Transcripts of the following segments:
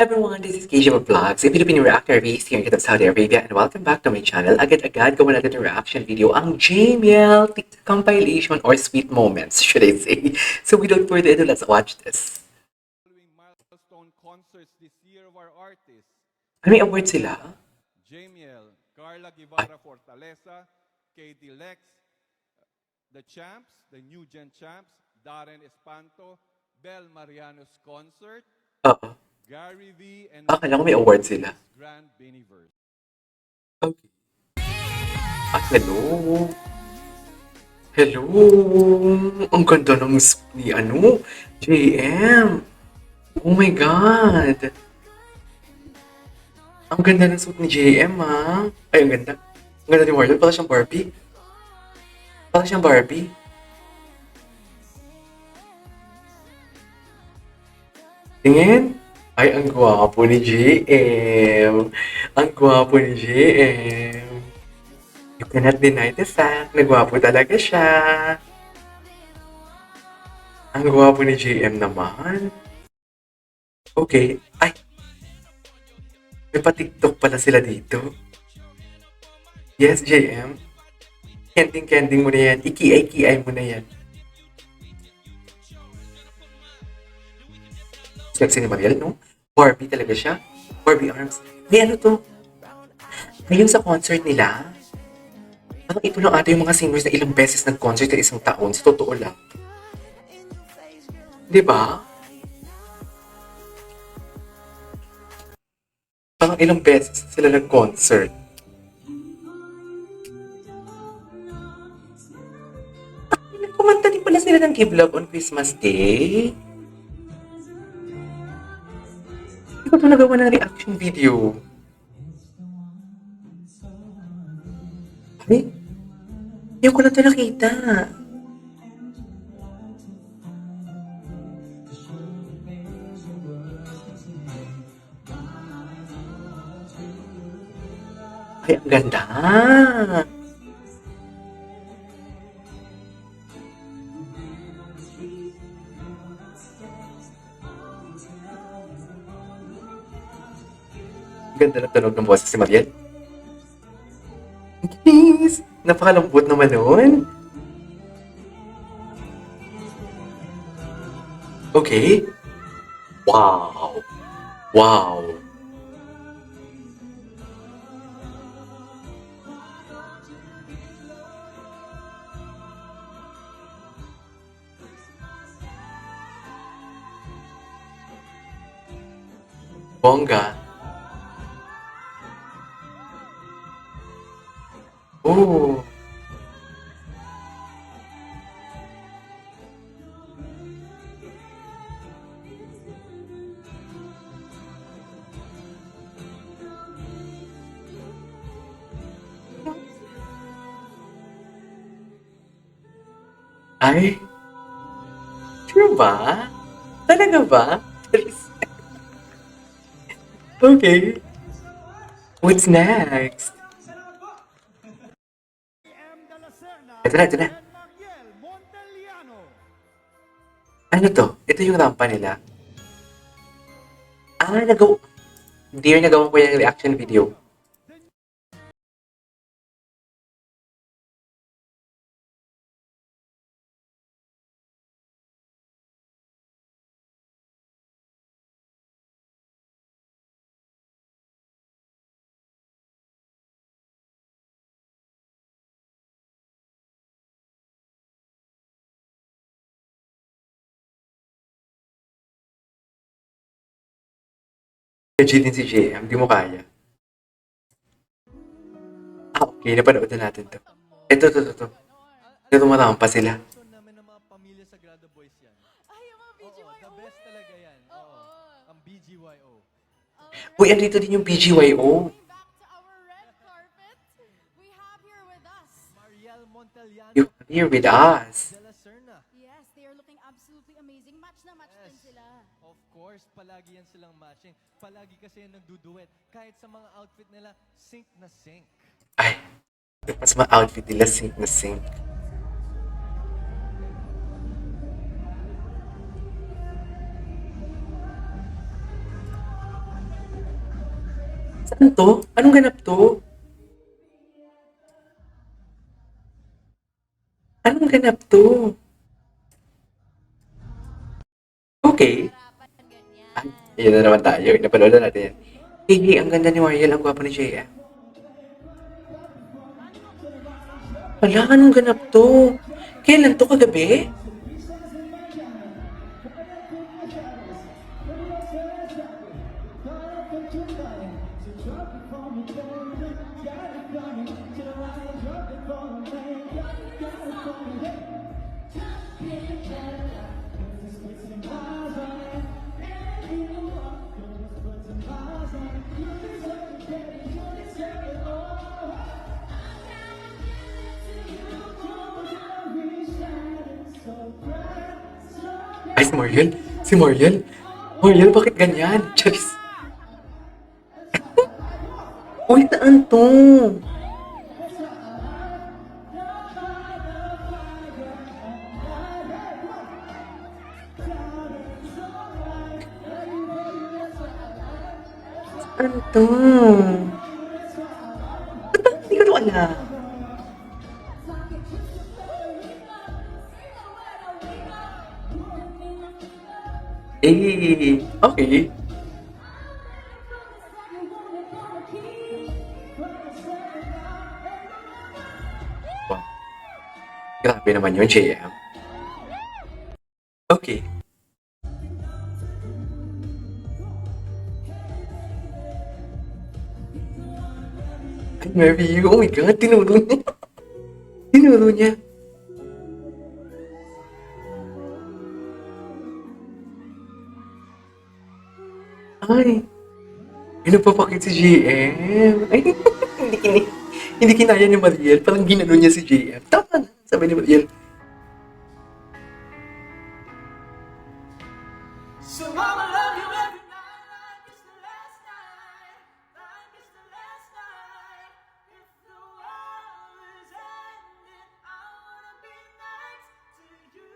Everyone, this is KJ Vlogs, a Filipino reactor based here in Saudi Arabia, and welcome back to my channel. Agad-agad gawa natin yung reaction video, ang JML TikTok compilation or sweet moments, should I say. So without further ado, let's watch this. Following milestone concerts this year of our artists, Ano may award sila? Jamiel, Carla Ay, Guevara Fortaleza, Katie Lex, the Champs, the New Gen Champs, Darren Espanto, Bel Mariano's concert, oo. Gary V, and Akala ko may award sila. Grand Biniverse. Okay. Hello. Hello. Ang ganda ng ni JM. Oh my God. Ang ganda ng suit ni JM, ha? Ay, ang ganda. Ang ganda ni Marlon. Para siyang Barbie. Para siyang Barbie. Tingin. Ay, ang gwapo ni JM. Ang gwapo ni JM. You cannot deny the fact na gwapo talaga siya. Ang gwapo ni JM naman. Okay. Ay, may pa-TikTok pala sila dito. Yes, JM. Kending-kending mo na yan. Ikiay-kiay mo na yan. Sexy ni Mariel, no? Barbie talaga siya. Barbie arms. May ano to? Ngayon sa concert nila, parang ito lang ata yung mga singers na ilang beses nag-concert sa isang taon. Sa totoo lang. Di ba? Parang ilang beses sila nag-concert. Kumanta din pala sila ng Give Love on Christmas Day. Hindi ko ito nagawa ng reaction video. Ay, hindi ko na ito nakita. Ay, ang ganda. Ganda ng tunog ng boses ni Mariel. Please, napakalambot naman nun. Okay. Wow. Wow. Bongga. Oh. Ay, true ba? Talaga ba? Okay. What's next? Ito na, ito na. Ano to? Ito yung rampa nila. Ah, Dear, nagawa ko yung reaction video. Legit din si JM, di mo kaya. Ah, okay, napanood na natin to. Ito. Ito marampa sila. namin ng mga pamilya Sagrada Boys yan. Ay, yung mga BGYO. Oo, the best talaga yan. Oo. Ang BGYO. Uy, andito din yung BGYO. Going back to our red carpet, we have here with us. Mariel Montellano You're here with us. de la Serna. Yes, they are looking absolutely amazing. Match na match din sila. Of course, palagi yan silang matching. Palagi kasi yan nagduduet. Kahit sa mga outfit nila, sync na sync. Ay, mas ma-outfit nila sync na sync. Ano to? Anong ganap to? Anong ganap to? Okay. Ay, yun na naman tayo. Napanood na natin. Hey, ang ganda ni Mariel. Ang gwapo ni JM. Wala, anong ganap to? Kailan to? Kagabi? Ay, si Mariel. Si Mariel. Mariel, bakit ganyan? Charis. Uy, saan to? Saan to? Ba't ba hindi ko to alam? Eh, okay. Wow. Grabe naman yun, JM. Okay. Ay, Mary, oh my God, tinuro niya. Tinuro niya. Ay, pinapapakit si JM. Ay, hindi kinaya ni Mariel. Parang ginano niya si JM. Tama na, sabi ni Mariel. So I'ma love you every night like it's the last night, like it's the last night. If the world is ending, I wanna be next to you.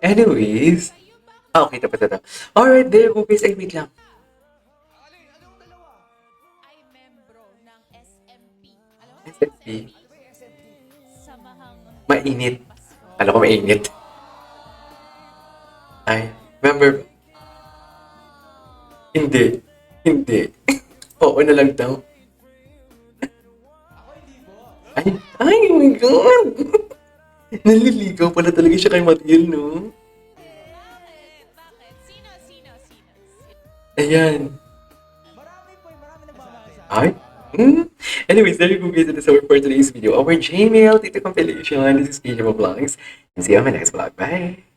Anyways, okay, tapos na to. Alright, there, guys. Ay, wait lang. Ay membro ng SMP. Alam mo? SMP. Samahang Mainit. Alam ko mainit. Ay, remember? Hindi. Hindi. Oo na lang daw. Ay, oh my God! Naliligaw pala talaga siya kay Mariel, no? Bakit? Sino? Ayan. Ay? Anyways, there you go guys. That is our for today's video. Our Gmail, Tito Compilation. This is Kenya Vlogs. And see you on my next vlog. Bye!